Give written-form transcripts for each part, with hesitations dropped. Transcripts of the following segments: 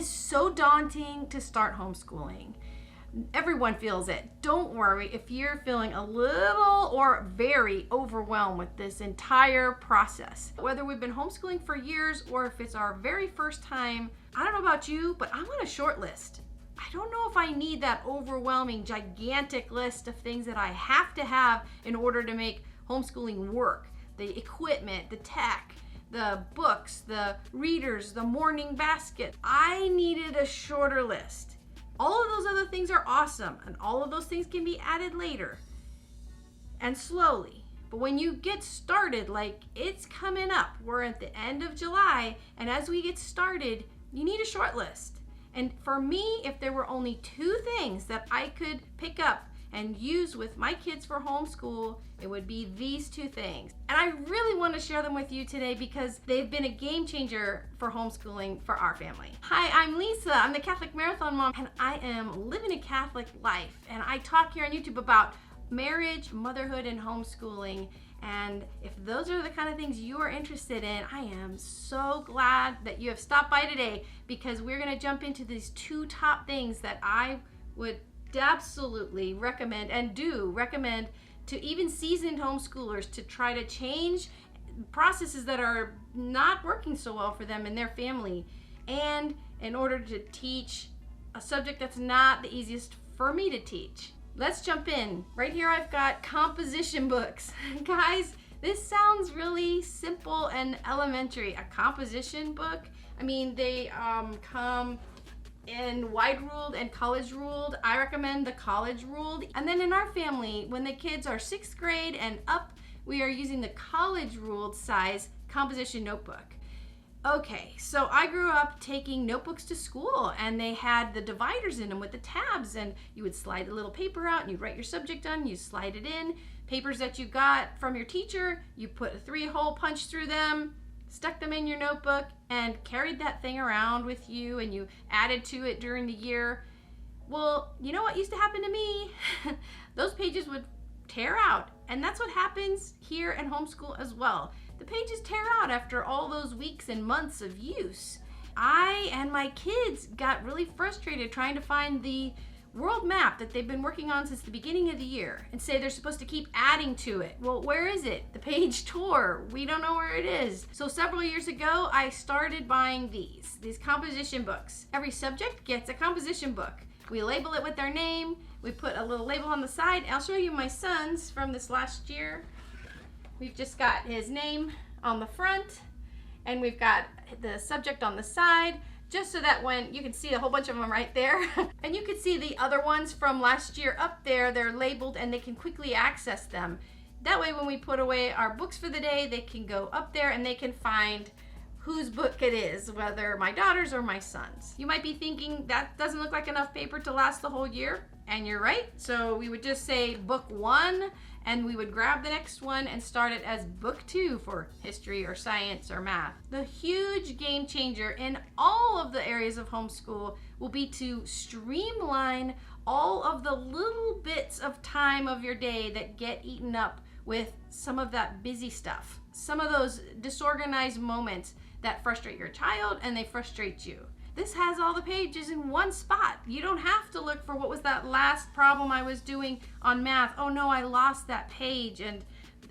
is so daunting to start homeschooling. Everyone feels it. Don't worry if you're feeling a little or very overwhelmed with this entire process. Whether we've been homeschooling for years or if it's our very first time, I don't know about you, but I'm on a short list. I don't know if I need that overwhelming, gigantic list of things that I have to have in order to make homeschooling work. The equipment, the tech, the books, the readers, the morning basket. I needed a shorter list. All of those other things are awesome, and all of those things can be added later and slowly. But when you get started, like it's coming up, we're at the end of July, and as we get started, you need a short list. And for me, if there were only 2 things that I could pick up and use with my kids for homeschool, it would be these 2 things. And I really want to share them with you today because they've been a game changer for homeschooling for our family. Hi, I'm Lisa. I'm the Catholic Marathon Mom, and I am living a Catholic life. And I talk here on YouTube about marriage, motherhood, and homeschooling. And if those are the kind of things you are interested in, I am so glad that you have stopped by today, because we're going to jump into these 2 top things that I would absolutely recommend and do recommend to even seasoned homeschoolers to try to change processes that are not working so well for them and their family, and in order to teach a subject that's not the easiest for me to teach. Let's jump in. Right here I've got composition books. Guys, this sounds really simple and elementary. A composition book, I mean, they come in wide ruled and college ruled. I recommend the college ruled. And then in our family, when the kids are 6th grade and up, we are using the college ruled size composition notebook. Okay, so I grew up taking notebooks to school, and they had the dividers in them with the tabs, and you would slide a little paper out and you'd write your subject on, you slide it in. Papers that you got from your teacher, you put a 3-hole punch through them, stuck them in your notebook, and carried that thing around with you, and you added to it during the year. Well, you know what used to happen to me? Those pages would tear out, and that's what happens here at homeschool as well. The pages tear out after all those weeks and months of use. I and my kids got really frustrated trying to find the world map that they've been working on since the beginning of the year and say they're supposed to keep adding to it. Well, where is it? The page tore. We don't know where it is. So several years ago, I started buying these composition books. Every subject gets a composition book. We label it with their name. We put a little label on the side. I'll show you my son's from this last year. We've just got his name on the front, and we've got the subject on the side, just so that when you can see a whole bunch of them right there. And you can see the other ones from last year up there. They're labeled and they can quickly access them. That way when we put away our books for the day, they can go up there and they can find whose book it is, whether my daughter's or my son's. You might be thinking that doesn't look like enough paper to last the whole year, and you're right. So we would just say book 1, and we would grab the next one and start it as book 2 for history or science or math. The huge game changer in all of the areas of homeschool will be to streamline all of the little bits of time of your day that get eaten up with some of that busy stuff, some of those disorganized moments that frustrate your child and they frustrate you. This has all the pages in one spot. You don't have to look for what was that last problem I was doing on math. Oh no, I lost that page. And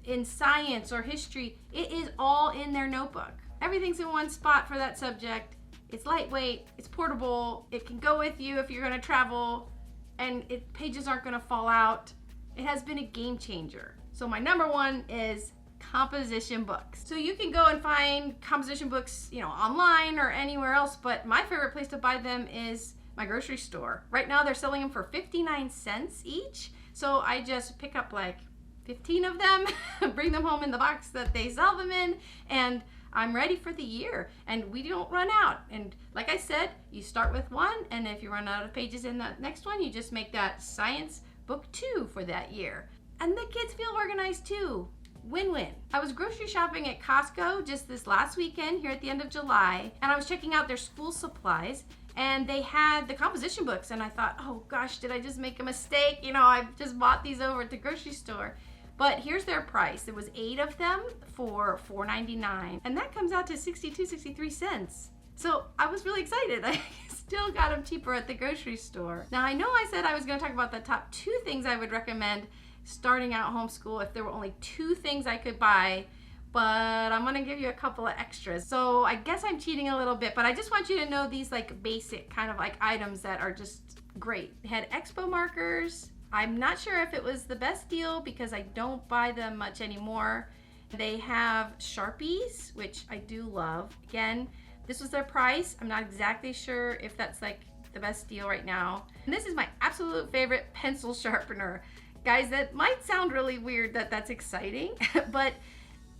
in science or history, it is all in their notebook. Everything's in one spot for that subject. It's lightweight, it's portable, it can go with you if you're gonna travel, and pages aren't gonna fall out. It has been a game changer. So my number 1 is composition books. So you can go and find composition books, online or anywhere else, but my favorite place to buy them is my grocery store. Right now they're selling them for 59 cents each. So I just pick up like 15 of them, bring them home in the box that they sell them in, and I'm ready for the year, and we don't run out. And like I said, you start with 1, and if you run out of pages in that next one, you just make that science book 2 for that year. And the kids feel organized too. Win-win. I was grocery shopping at Costco just this last weekend here at the end of July, and I was checking out their school supplies, and they had the composition books, and I thought, oh gosh, did I just make a mistake? I've just bought these over at the grocery store. But here's their price. There was 8 of them for $4.99, and that comes out to 63 cents. So I was really excited. I still got them cheaper at the grocery store. Now, I know I said I was going to talk about the top 2 things I would recommend starting out homeschool if there were only 2 things I could buy, but I'm going to give you a couple of extras. So I guess I'm cheating a little bit, but I just want you to know these like basic kind of like items that are just great. They had Expo markers. I'm not sure if it was the best deal because I don't buy them much anymore. They have Sharpies, which I do love. Again, this was their price. I'm not exactly sure if that's like the best deal right now. And this is my absolute favorite pencil sharpener. Guys, that might sound really weird that that's exciting, but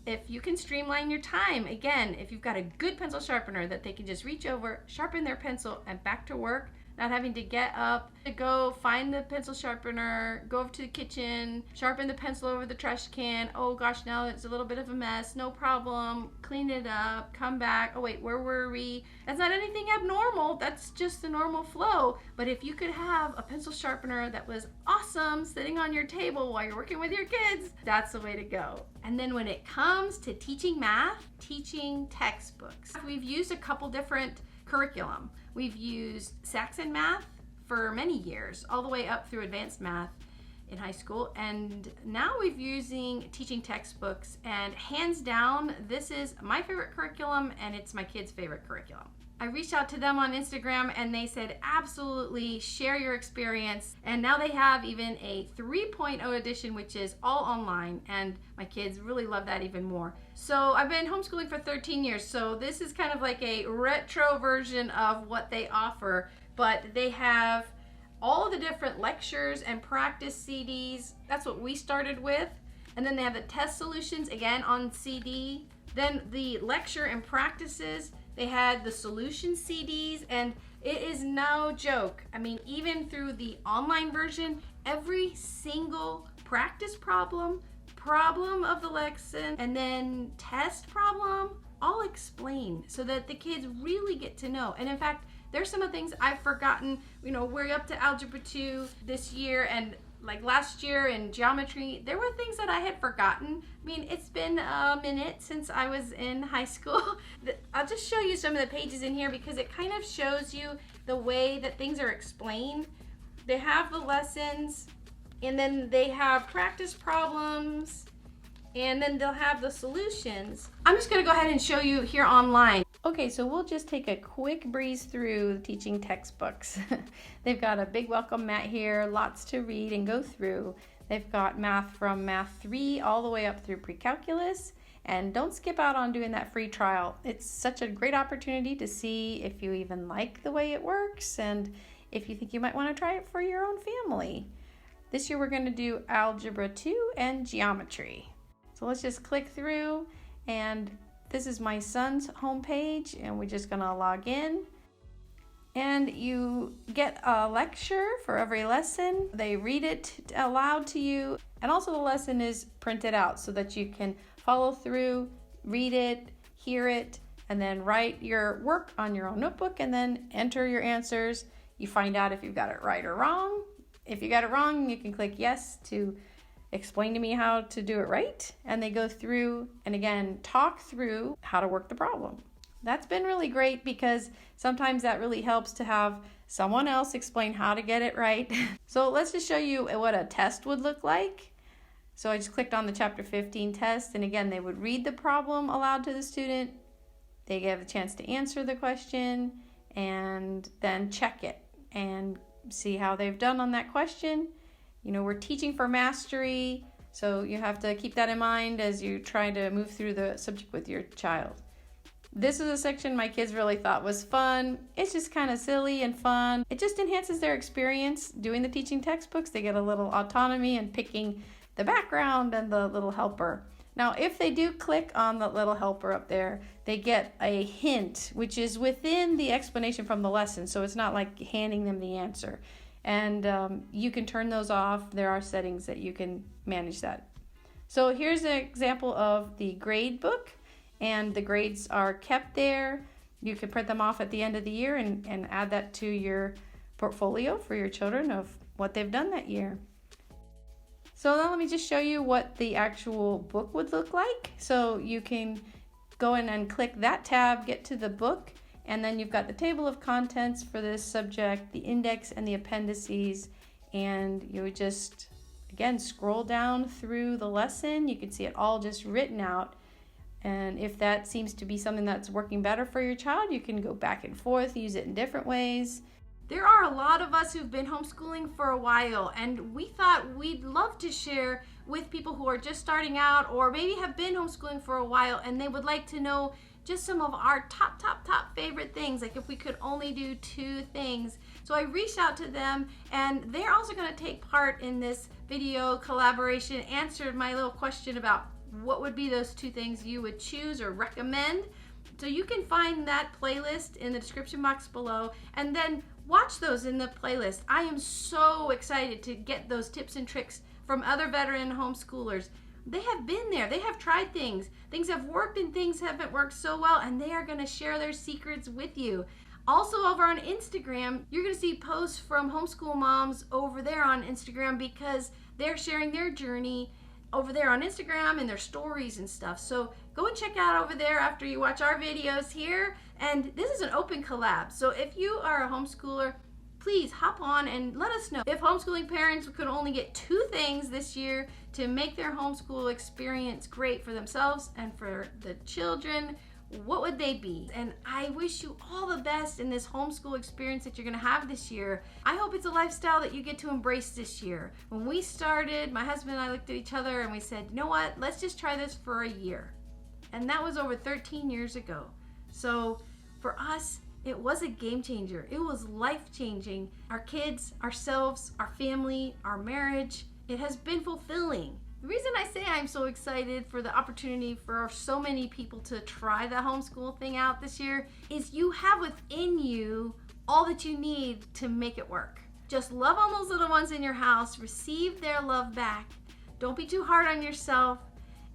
if you can streamline your time, again, if you've got a good pencil sharpener that they can just reach over, sharpen their pencil, and back to work, not having to get up to go find the pencil sharpener, go over to the kitchen, sharpen the pencil over the trash can. Oh gosh, now it's a little bit of a mess. No problem. Clean it up, come back. Oh wait, where were we? That's not anything abnormal. That's just the normal flow. But if you could have a pencil sharpener that was awesome sitting on your table while you're working with your kids, that's the way to go. And then when it comes to teaching math, teaching textbooks, we've used a couple different curriculum. We've used Saxon math for many years, all the way up through advanced math in high school, and now we're using teaching textbooks, and hands down, this is my favorite curriculum and it's my kids' favorite curriculum. I reached out to them on Instagram and they said, absolutely, share your experience. And now they have even a 3.0 edition, which is all online, and my kids really love that even more. So I've been homeschooling for 13 years, so this is kind of like a retro version of what they offer, but they have all the different lectures and practice CDs. That's what we started with. And then they have the test solutions, again, on CD. Then the lecture and practices. They had the solution CDs, and it is no joke. I mean, even through the online version, every single practice problem of the lesson, and then test problem, all explained so that the kids really get to know. And in fact, there's some of the things I've forgotten. You know, we're up to Algebra 2 this year, and like last year in geometry, there were things that I had forgotten. I mean, it's been a minute since I was in high school. I'll just show you some of the pages in here because it kind of shows you the way that things are explained. They have the lessons, and then they have practice problems, and then they'll have the solutions. I'm just gonna go ahead and show you here online. Okay, so we'll just take a quick breeze through the teaching textbooks. They've got a big welcome mat here, lots to read and go through. They've got math from Math 3 all the way up through pre-calculus. And don't skip out on doing that free trial. It's such a great opportunity to see if you even like the way it works and if you think you might want to try it for your own family. This year we're going to do Algebra 2 and Geometry. So let's just click through, and this is my son's homepage, and we're just gonna log in. And you get a lecture for every lesson. They read it aloud to you, and also the lesson is printed out so that you can follow through, read it, hear it, and then write your work on your own notebook and then enter your answers. You find out if you've got it right or wrong. If you got it wrong, you can click yes to explain to me how to do it right, and they go through and again talk through how to work the problem. That's been really great because sometimes that really helps to have someone else explain how to get it right. So let's just show you what a test would look like. So I just clicked on the chapter 15 test, and again they would read the problem aloud to the student. They get a chance to answer the question and then check it and see how they've done on that question. You know, we're teaching for mastery, so you have to keep that in mind as you try to move through the subject with your child. This is a section my kids really thought was fun. It's just kind of silly and fun. It just enhances their experience doing the teaching textbooks. They get a little autonomy in picking the background and the little helper. Now, if they do click on the little helper up there, they get a hint, which is within the explanation from the lesson, so it's not like handing them the answer. And you can turn those off. There are settings that you can manage that. So here's an example of the grade book, and the grades are kept there. You can print them off at the end of the year and add that to your portfolio for your children of what they've done that year. So now let me just show you what the actual book would look like. So you can go in and click that tab, get to the book, And then you've got the table of contents for this subject, the index and the appendices, and you would just, again, scroll down through the lesson. You can see it all just written out. And if that seems to be something that's working better for your child, you can go back and forth, use it in different ways. There are a lot of us who've been homeschooling for a while, and we thought we'd love to share with people who are just starting out or maybe have been homeschooling for a while and they would like to know just some of our top favorite things, like if we could only do 2 things. So I reached out to them, and they're also going to take part in this video collaboration, answered my little question about what would be those 2 things you would choose or recommend. So you can find that playlist in the description box below, and then watch those in the playlist. I am so excited to get those tips and tricks from other veteran homeschoolers. They have been there, they have tried things have worked and things haven't worked so well, and they are going to share their secrets with you. Also over on Instagram, you're going to see posts from homeschool moms over there on Instagram because they're sharing their journey over there on Instagram and their stories and stuff. So go and check out over there after you watch our videos here. And this is an open collab, so if you are a homeschooler, please hop on and let us know. If homeschooling parents could only get 2 things this year to make their homeschool experience great for themselves and for the children, what would they be? And I wish you all the best in this homeschool experience that you're gonna have this year. I hope it's a lifestyle that you get to embrace this year. When we started, my husband and I looked at each other and we said, you know what, let's just try this for a year. And that was over 13 years ago. So for us, it was a game changer. It was life-changing. Our kids, ourselves, our family, our marriage, it has been fulfilling. The reason I say I'm so excited for the opportunity for so many people to try the homeschool thing out this year is you have within you all that you need to make it work. Just love on those little ones in your house, receive their love back. Don't be too hard on yourself,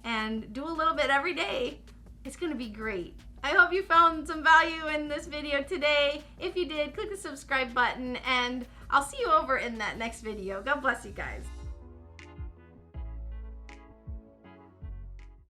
and do a little bit every day. It's gonna be great. I hope you found some value in this video today. If you did, click the subscribe button, and I'll see you over in that next video. God bless you guys.